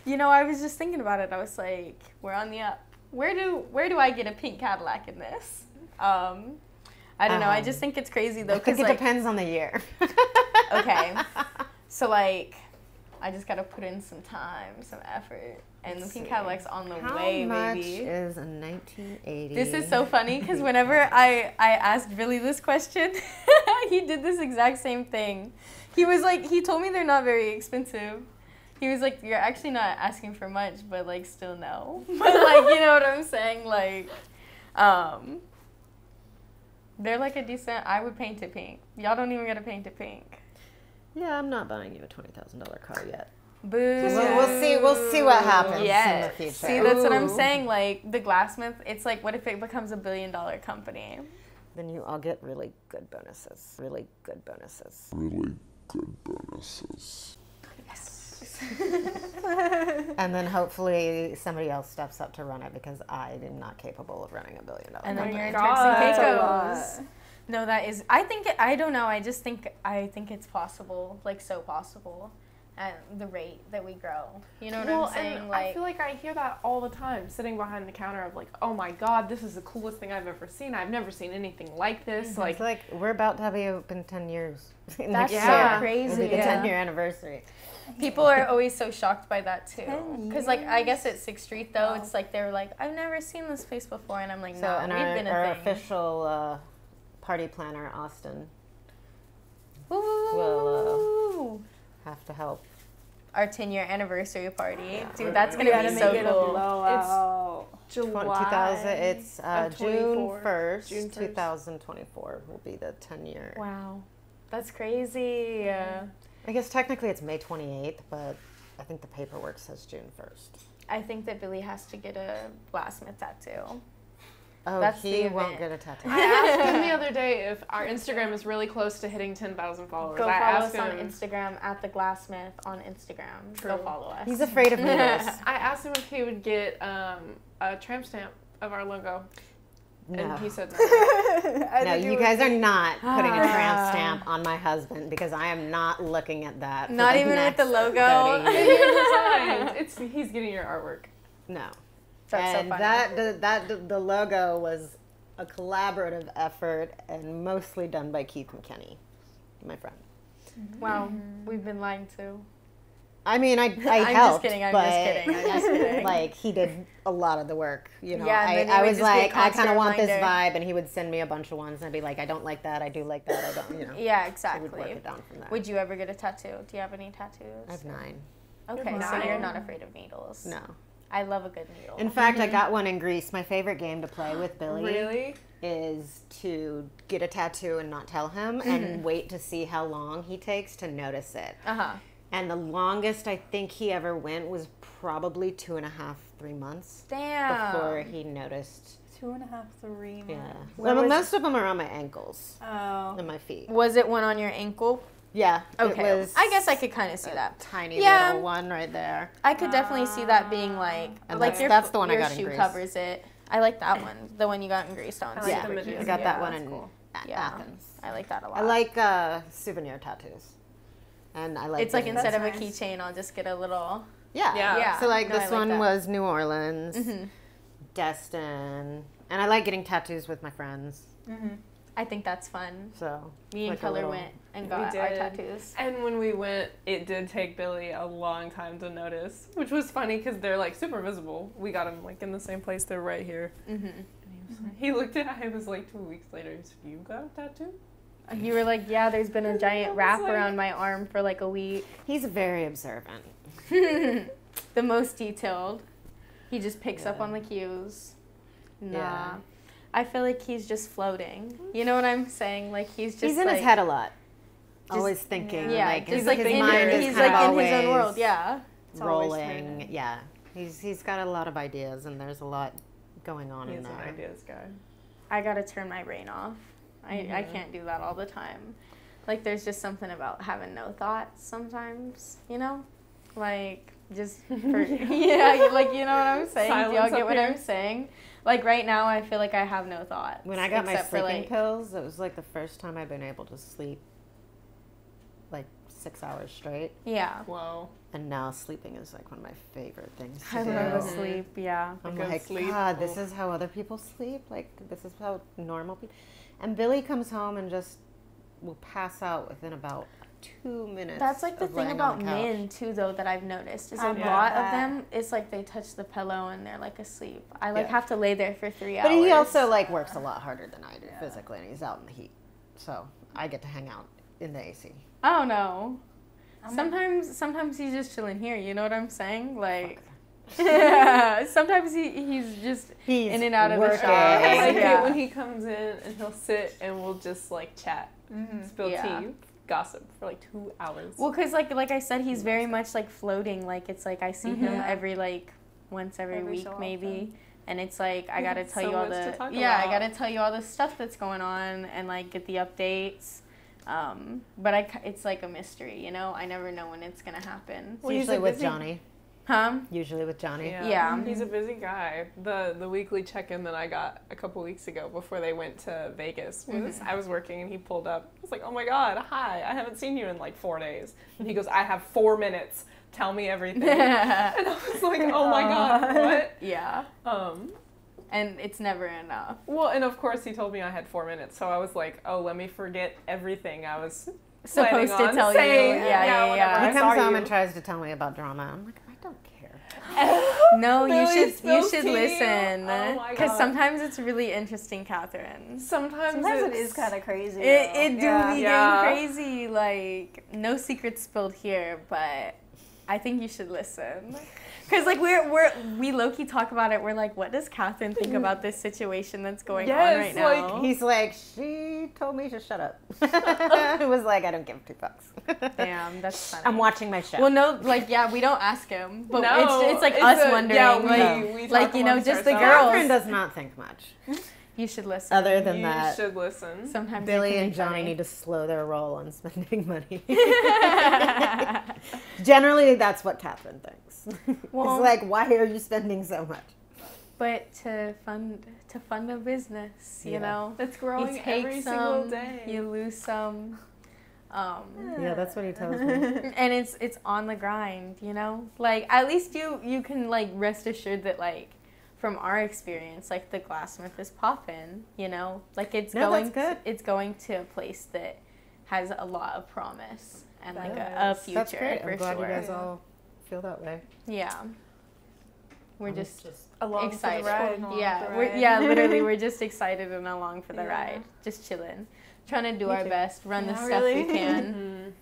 I was just thinking about it. I was like, we're on the up. Where do I get a pink Cadillac in this? I don't know. I just think it's crazy though. I think it like, depends on the year. Okay. So like, I just gotta put in some time, some effort, and the pink Cadillac's on the way, How much baby. is a 1980? This is so funny because whenever I asked Billy this question, he did this exact same thing. He was like, he told me they're not very expensive. He was like, you're actually not asking for much, but like still no. But like, you know what I'm saying? Like, they're like a decent, I would paint it pink. Y'all don't even gotta paint it pink. Yeah, I'm not buying you a $20,000 car yet. Boo. We'll see what happens Yes. in the future. See, that's what I'm Ooh. saying. Like, the Glassmith, it's like, what if it becomes $1 billion company? Then you all get really good bonuses. Really good bonuses. And then hopefully somebody else steps up to run it, because I am not capable of running $1 billion And then company. you're in God. Turks and That's a Caicos. No, that is. I don't know. I think it's possible. Like so possible, at the rate that we grow. You know what I'm saying? And Like I feel like I hear that all the time, sitting behind the counter of like, oh my God, this is the coolest thing I've ever seen. I've never seen anything like this. Like, It's like we're about to be open 10 years. that's Next so Yeah. year. crazy. It'll be the Yeah. 10-year anniversary. People are always so shocked by that too. 10 Because like I guess at 6th Street though, it's like they're like, I've never seen this place before, and I'm like, So, no, and we've been our a thing. official party planner, Austin, Woo! have to help. Our 10-year anniversary party, Yeah. dude. That's We gonna gotta be make so it a cool. blowout. July. 2000, it's of June 24. 1st, June 1st. 2024 will be the 10-year. Wow, that's crazy. I guess technically it's May 28th, but I think the paperwork says June 1st. I think that Billy has to get a Glassmith tattoo. Oh, That's he the won't event. get a tattoo. I asked him the other day if our Instagram is really close to hitting 10,000 followers. Go I follow asked us on him, Instagram at the Glassmith on Instagram. Go True. follow us. He's afraid of needles. I asked him if he would get a tramp stamp of our logo, No. and he said no. No, you guys are not putting a tramp stamp on my husband, because I am not looking at that. for Not the even with the next logo? 30 years. Your designs. He's getting your artwork. No. That's so And funny. the logo was a collaborative effort and mostly done by Keith McKinney, my friend. Wow, we've been lied to. I mean, I I'm helped, just kidding. I'm but just kidding. I'm just kidding. like he did a lot of the work, you know. Yeah, and then you I would was just be a like, I kind constant of want this reminder. vibe, and he would send me a bunch of ones, and I'd be like, I don't like that, I do like that, I don't, you know. Yeah, So we'd work exactly. it down from there. Would you ever get a tattoo? Do you have any tattoos? I have 9. Okay, so Nine. you're not afraid of needles. No. I love a good needle. In fact, I got one in Greece. My favorite game to play with Billy Really? is to get a tattoo and not tell him and wait to see how long he takes to notice it. Uh-huh. And the longest I think he ever went was probably 2.5, 3 months Damn. before he noticed. 2.5, 3 months. Yeah. Where Well, was most of them are on my ankles Oh. and my feet. Was it one on your ankle? Yeah. Okay. It was I guess I could kind of see that. tiny Yeah. little one right there. I could definitely see that being like, And like that's the one I your got in shoe Greece. covers it. I like that one, the one you got in Greece. Don't I see like Yeah, the it. midget. I got that Yeah, one that's in cool. Yeah. Athens. I like that a lot. I like souvenir tattoos. And I like It's like getting- instead of That's a nice. keychain, I'll just get a little. Yeah. Yeah. So like No, I this like one that. was New Orleans, Mhm. Destin, and I like getting tattoos with my friends. Mm-hmm. I think that's fun. So Me and like a Color little- went and We got our did. tattoos. And when we went, it did take Billy a long time to notice, which was funny because they're like super visible. We got them like in the same place. They're right here. Mm-hmm. And he looked at it. It was like 2 weeks later. He said, "You got a tattoo?" You were like, yeah, there's been a giant wrap like- around my arm for like a week. He's very observant. The most detailed. He just picks up Yeah. on the cues. Nah. Yeah. I feel like he's just floating. You know what I'm saying? Like he's just He's in like, his head a lot. Just- Always thinking. Yeah, like just his, like his in, mind is he's kind like of in his own always world. Yeah. It's always rolling. turning. Yeah. He's got a lot of ideas and there's a lot going on in He's an there. ideas guy. I gotta turn my brain off. I can't do that all the time. Like there's just something about having no thoughts sometimes, you know? Like just for, yeah, like you know what I'm saying? Do y'all Silence get up what here. I'm saying? Like right now I feel like I have no thoughts. When I got my except for, sleeping like, pills, it was like the first time I've been able to sleep like 6 hours straight. Yeah. Whoa. And now sleeping is like one of my favorite things to I do. love Mhm. sleep, yeah. I'm Good like, sleep. God, this Oof. is how other people sleep. Like, this is how normal people. And Billy comes home and just will pass out within about 2 minutes. That's like the of thing laying on about the couch. men too, though, that I've noticed is a I love lot of that. them. It's like they touch the pillow and they're like asleep. I like Yeah. have to lay there for 3 hours. But he also like works a lot harder than I do physically, and he's out in the heat. So I get to hang out in the AC. Oh no. Sometimes he's just chilling here. You know what I'm saying? Like, sometimes he's just He's in and out of the working. shop. I like Yeah. it when he comes in and he'll sit and we'll just like chat, Mm-hmm. spill Yeah. tea, gossip for like 2 hours. Well, cause like I said, he's very much like floating. Like it's like I see him Mhm. every like once every Every week so maybe. often. And it's like I gotta tell So you all much to the talk I about. gotta tell you all the stuff that's going on and like get the updates. But it's like a mystery, you know. I never know when it's gonna happen. Well, he's Usually a with busy- Johnny. Huh? Usually with Johnny. Yeah. He's a busy guy. The weekly check-in that I got a couple weeks ago before they went to Vegas was I was working and he pulled up. I was like, "Oh my God, hi! I haven't seen you in like 4 days." And he goes, "I have 4 minutes. Tell me everything." And I was like, "Oh my God, what?" Yeah. And it's never enough. Well, and of course he told me I had 4 minutes, so I was like, "Oh, let me forget everything I was Supposed planning to on tell saying." you. Yeah. whenever He I comes saw home you. and tries to tell me about drama. I'm like, I don't care. No, you Billy should spills tea. listen. Oh my Because God. sometimes it's really interesting, Catherine. Sometimes Sometimes it it's- is kind of crazy. It though. do Yeah. be Yeah. getting crazy. Like no secrets spilled here, but I think you should listen. Cause like we low key talk about it. We're like, what does Catherine think about this situation that's going on right Yes, like, now? He's like, she told me to shut up. It was like, I don't give 2 fucks. Damn, that's funny. I'm watching my show. Well, no, like yeah, we don't ask him, but No, it's like it's us a- wondering, yeah, like we like talk you know, amongst just the ourselves. Catherine girls. does not think much. You should listen. Other than You that, should listen. Sometimes it Billy can be and Johnny funny. need to slow their roll on spending money. Generally, that's what Catherine thinks. Well- it's like, why are you spending so much? But to fund a business, you Yeah. know, That's growing you take every some, single day. you lose some, Yeah, that's what he tells me. and it's on the grind, you know. Like at least you can like rest assured that like from our experience, like the Glassmith is popping, you know, like it's No, going that's good. it's going to a place that has a lot of promise and like a That future That's great. for I'm glad sure. you guys all feel that way. Yeah, we're just Along excited. for the ride. Yeah, literally, we're just excited and along for the ride, just chilling, trying to do our best, run the Yeah, stuff we really. can. Mhm.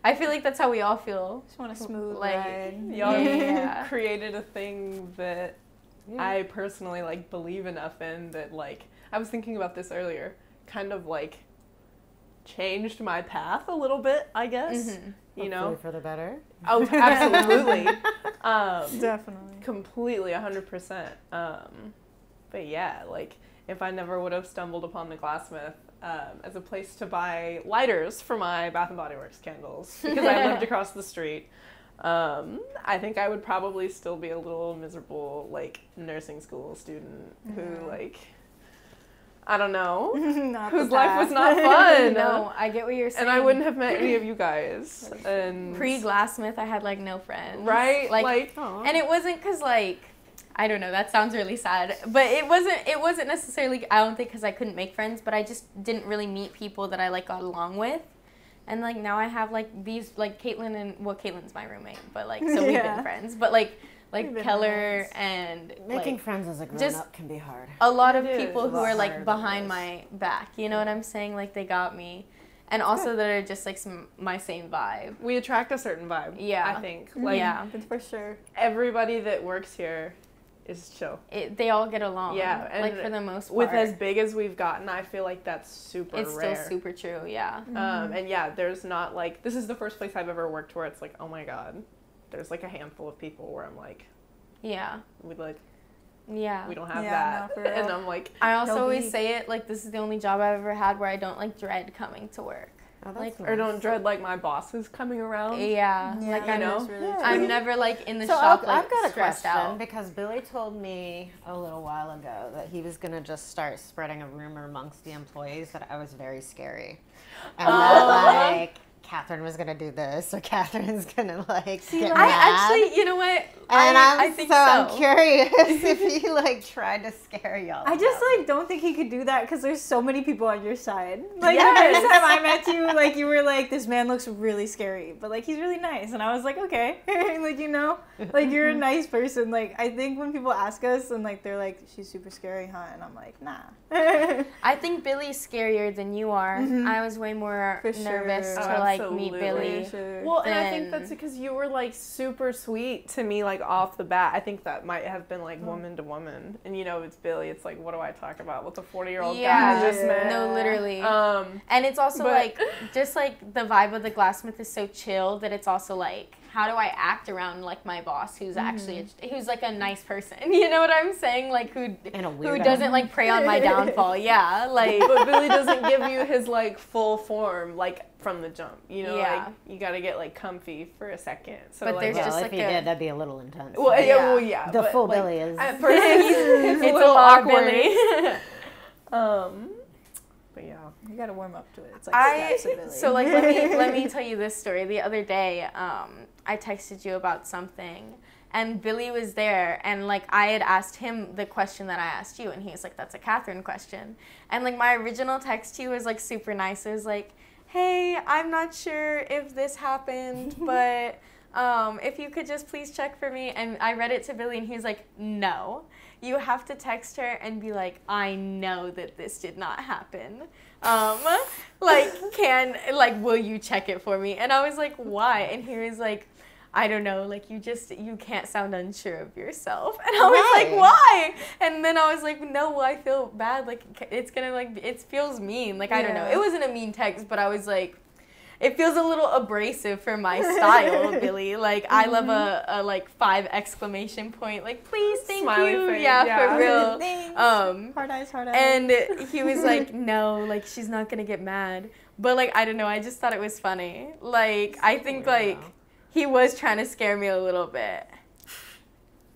I feel like that's how we all feel. Just want a smooth Like, ride. Y'all Yeah. created a thing that I personally like believe enough in that like I was thinking about this earlier, kind of like changed my path a little bit, I guess. You know? Hopefully for the better. Oh, absolutely. Definitely. Completely, 100%. But yeah, like if I never would have stumbled upon the Glassmith as a place to buy lighters for my Bath and Body Works candles because I lived across the street, I think I would probably still be a little miserable like nursing school student who like I don't know Not the whose life was path. not fun. No, I get what you're saying. And I wouldn't have met any of you guys. And Pre-Glassmith, I had like no friends. right, like and it wasn't because like I don't know, that sounds really sad, but it wasn't necessarily, I don't think because I couldn't make friends, but I just didn't really meet people that I like got along with. And like now I have like these like Caitlin and Caitlin's my roommate, but like so we've Yeah. been friends, but like We've been Keller friends. and Making like, friends as a grown just- up can be hard. a lot of It is. people A who lot are like harder than behind it my back, you know what I'm saying? Like they got me, and also that are just like my same vibe. we attract a certain vibe. Yeah. I think like Yeah. It's for sure. everybody that works here is chill. They all get along. Yeah, and like for the most part. With as big as we've gotten, I feel like that's super it's rare. still super true. Yeah. And yeah, there's not like this is the first place I've ever worked where it's like, oh my god, there's like a handful of people where I'm like, Yeah. we like Yeah. we don't have Yeah, that, no, for real. and I'm like, I also They'll always be- say it like this is the only job I've ever had where I don't like dread coming to work. Oh, that's Like, nice. or don't dread like my boss is coming around. Yeah. Yeah, Like you I know? that's really Yeah. true. I'm never like in the So shop I've like got a stressed question out. because Billy told me a little while ago that he was gonna just start spreading a rumor amongst the employees that I was very scary, and that like Catherine was gonna do this or Catherine's gonna like get I mad. actually, you know what? And I think so. I'm curious if he like tried to scare y'all. I just about like don't think he could do that because there's so many people on your side. Like Yes. the first time I met you, like you were like, this man looks really scary, but like he's really nice, and I was like, okay, like you know, like you're a nice person. Like I think when people ask us and like they're like, she's super scary, huh? And I'm like, nah. I think Billy's scarier than you are. I was way more For nervous sure. to Oh, like absolutely. meet Billy. Well, and I think Then- that's because you were like super sweet to me, like off the bat. I think that might have been like woman to woman, and you know, it's Billy. It's like, what do I talk about? What's a 40-year-old Yeah. guy I just met? No, literally. And it's also but- like just like the vibe of the Glassmith is so chill that it's also like how do I act around like my boss who's actually who's like a nice person? You know what I'm saying? Like who In a who weirdo. doesn't like prey on my downfall? Yeah, like but Billy doesn't give you his like full form like from the jump. You know, Yeah. like you got to get like comfy for a second. So But like, there's well, just if like he a- did, that'd be a little intense. well, yeah, Yeah. well, yeah. the but, full like, Billy is. at first, it's a it's little lot, awkward. Billy. But yeah. You gotta warm up to it. It's like I steps of Billy. so like let me tell you this story. The other day, I texted you about something, and Billy was there, and like I had asked him the question that I asked you, and he was like, "That's a Catherine question," and like my original text to you was like super nice. It was like, "Hey, I'm not sure if this happened, but." If you could just please check for me. And I read it to Billy and he was like, no, you have to text her and be like, I know that this did not happen. Will you check it for me? And I was like, why? And he was like, I don't know, like you can't sound unsure of yourself. And I was like, why? And then I was like, no, I feel bad. Like it's gonna like, it feels mean. Like, I don't know. Yeah. It wasn't a mean text, but I was like, it feels a little abrasive for my style, Billy. Like, I love a like 5 exclamation point. Like, please, thank Smiley you. face, Yeah, yeah. for real. Thanks. Um, Hard eyes. and he was like, no, like, she's not going to get mad. But, like, I don't know. I just thought it was funny. Like, I think, like, he was trying to scare me a little bit.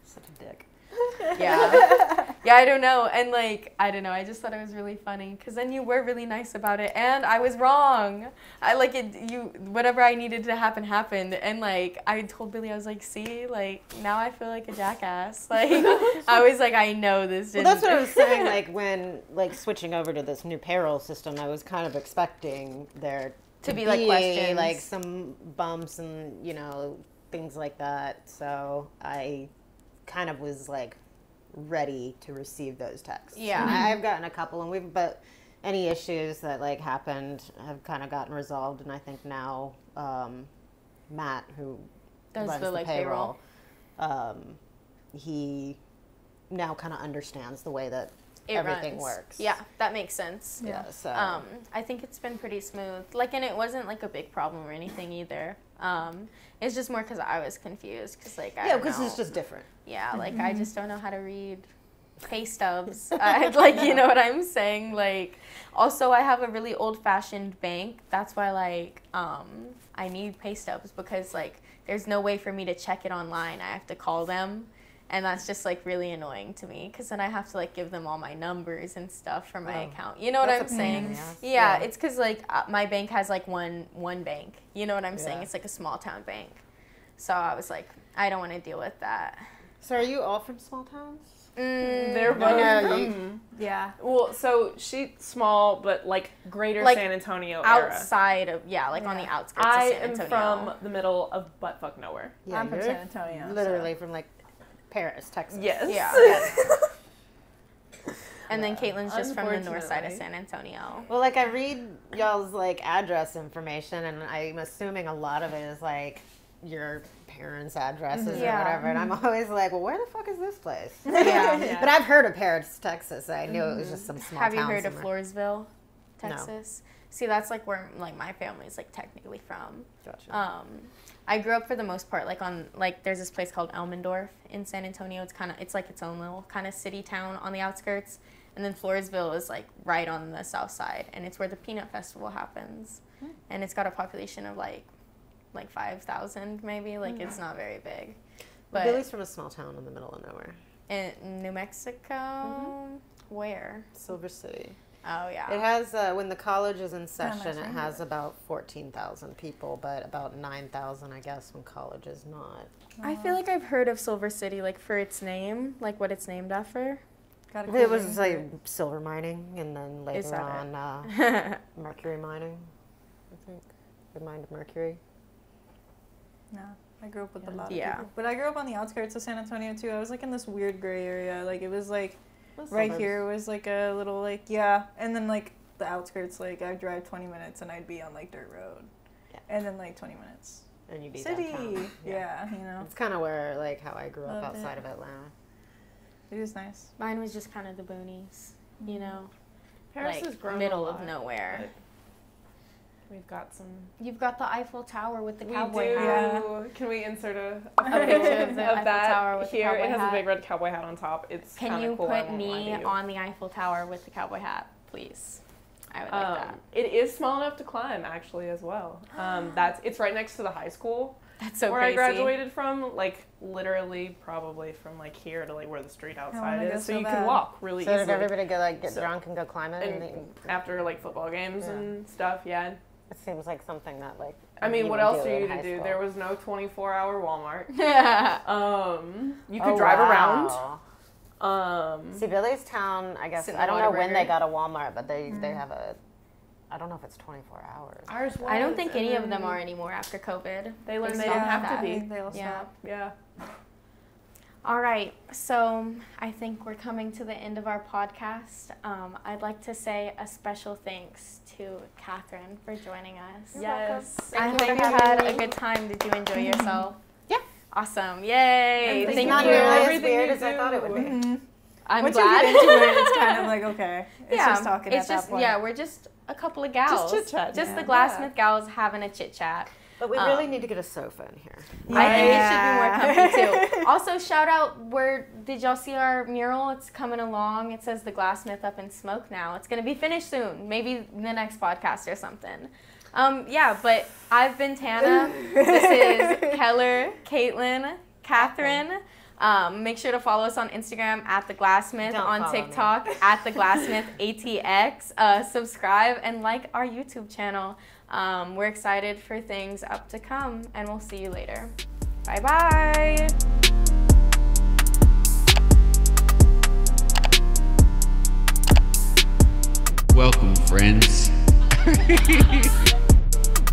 Such a dick. Yeah. Yeah, I don't know. And, like, I don't know. I just thought it was really funny. Because then you were really nice about it. And I was wrong. Whatever I needed to happen, happened. And, like, I told Billy, I was like, see, like, now I feel like a jackass. Like, I was like, I know this didn't. Well, that's what I was saying. Like when switching over to this new payroll system, I was kind of expecting there To be, like, questions. like some bumps and things like that. So I kind of was like ready to receive those texts. Yeah. And I've gotten a couple, but any issues that like happened have kind of gotten resolved, and I think now Matt, who Does runs the, the like, payroll, he now kind of understands the way that everything runs. works. Yeah, that makes sense. Yeah. So I think it's been pretty smooth. Like, and it wasn't like a big problem or anything either. It's just more because I was confused. Because, like, I don't because know. it's just different. Yeah, like, I just don't know how to read pay stubs. Like, you know what I'm saying? Like, also, I have a really old-fashioned bank. That's why, like, I need pay stubs because, like, there's no way for me to check it online. I have to call them. And that's just, like, really annoying to me because then I have to, like, give them all my numbers and stuff for my account. You know what I'm That's a pain in saying? the ass. Yeah, it's because, like, my bank has, like, one bank. You know what I'm saying? Yeah. It's, like, a small-town bank. So I was like, I don't want to deal with that. So are you all from small towns? They're No, both no, from, Yeah. well, so she's small, but like greater Like, San Antonio area. Outside of, like on the outskirts I of San am Antonio. from the middle of buttfuck nowhere. Yeah, I'm from you're San Antonio. literally from like Paris, Texas. Yes. Yeah. And then Caitlin's just from the north side of Unfortunately. San Antonio. Well, like I read y'all's like address information, and I'm assuming a lot of it is like your parents' addresses Yeah. or whatever. And I'm always like, well, where the fuck is this place? Yeah. But I've heard of Paris, Texas. I knew it was just some small Have you towns heard of somewhere. Floresville, Texas? See, that's like where like my family's like technically from. Gotcha. I grew up for the most part like on like there's this place called Elmendorf in San Antonio. It's like its own little kind of city town on the outskirts. And then Floresville is like right on the south side, and it's where the Peanut Festival happens. And it's got a population of like 5,000 maybe. Like it's not very big. But Billy's from a small town in the middle of nowhere. in New Mexico, where? Silver City. Oh yeah. It has, when the college is in session, nice it name. has about 14,000 people, but about 9,000, I guess, when college is not. I feel like I've heard of Silver City, like for its name, like what it's named after. Got a It cool was ring. like silver mining, and then later that on mercury mining, I think. They mined mercury. No, I grew up with a lot of Yeah. people. But I grew up on the outskirts of San Antonio too. I was like in this weird gray area. Like it was like Those right suburbs. here was like a little like yeah, and then like the outskirts like I'd drive 20 minutes and I'd be on like dirt road. Yeah. And then like 20 minutes. And you'd be City. downtown. Yeah, you know. It's kind of where, like, how I grew up Loved outside it. of Atlanta. It is nice. Mine was just kind of the boonies, you know, Paris like has grown middle a of lot, nowhere. but we've got some. You've got the Eiffel Tower with the We cowboy do. hat. Can we insert a picture of the Eiffel that Tower with the here? cowboy It has hat? a big red cowboy hat on top. It's Can kinda you cool, I put won't lie me to you. on the Eiffel Tower with the cowboy hat, please? I would like that. It is small enough to climb, actually, as well. It's right next to the high school That's so where crazy. I graduated from. Like literally, probably from like here to like where the street outside wanna go is, so so you bad. can walk really So did easily. everybody get So- drunk and go climb it? And And after like football games Yeah. and stuff, yeah. it seems like something that, like, I mean, you what would else do are in you to high do? school. There was no 24-hour Walmart. Yeah. You could Oh, drive wow. around. See, Billy's town, I guess, Sit in I the don't know when Whataburger. they got a Walmart, but they have a, I don't know if it's 24 hours. Ours was. I don't think and any of then them are anymore after COVID. They don't stopped have that. to be. They all Yeah. stopped. Yeah. All right, so I think we're coming to the end of our podcast. I'd like to say a special thanks to Catherine for joining us. Yes. I Thank you hope for you having had me. a good time. Did you enjoy yourself? Yeah. Awesome. Yay. And It's Thank not you. nearly as Everything weird you as I thought it would be. Mm-hmm. I'm Once glad. you get into it, it's kind of like okay. It's yeah, just talking it's at just, that point. Yeah, we're just a couple of gals. Just chit-chat, Just yeah. the Glassmith gals having a chit chat. But we really need to get a sofa in here. I think Yeah. it should be more comfy too. Also, shout out, did y'all see our mural? It's coming along. It says the Glassmith Up in Smoke now. It's going to be finished soon. Maybe the next podcast or something. Yeah, but I've been Tana. This is Keller, Caitlin, Catherine. Make sure to follow us on Instagram at The Glassmith, Don't on follow me. TikTok at The Glassmith ATX. Subscribe and like our YouTube channel. We're excited for things up to come, and we'll see you later. Bye-bye. Welcome, friends.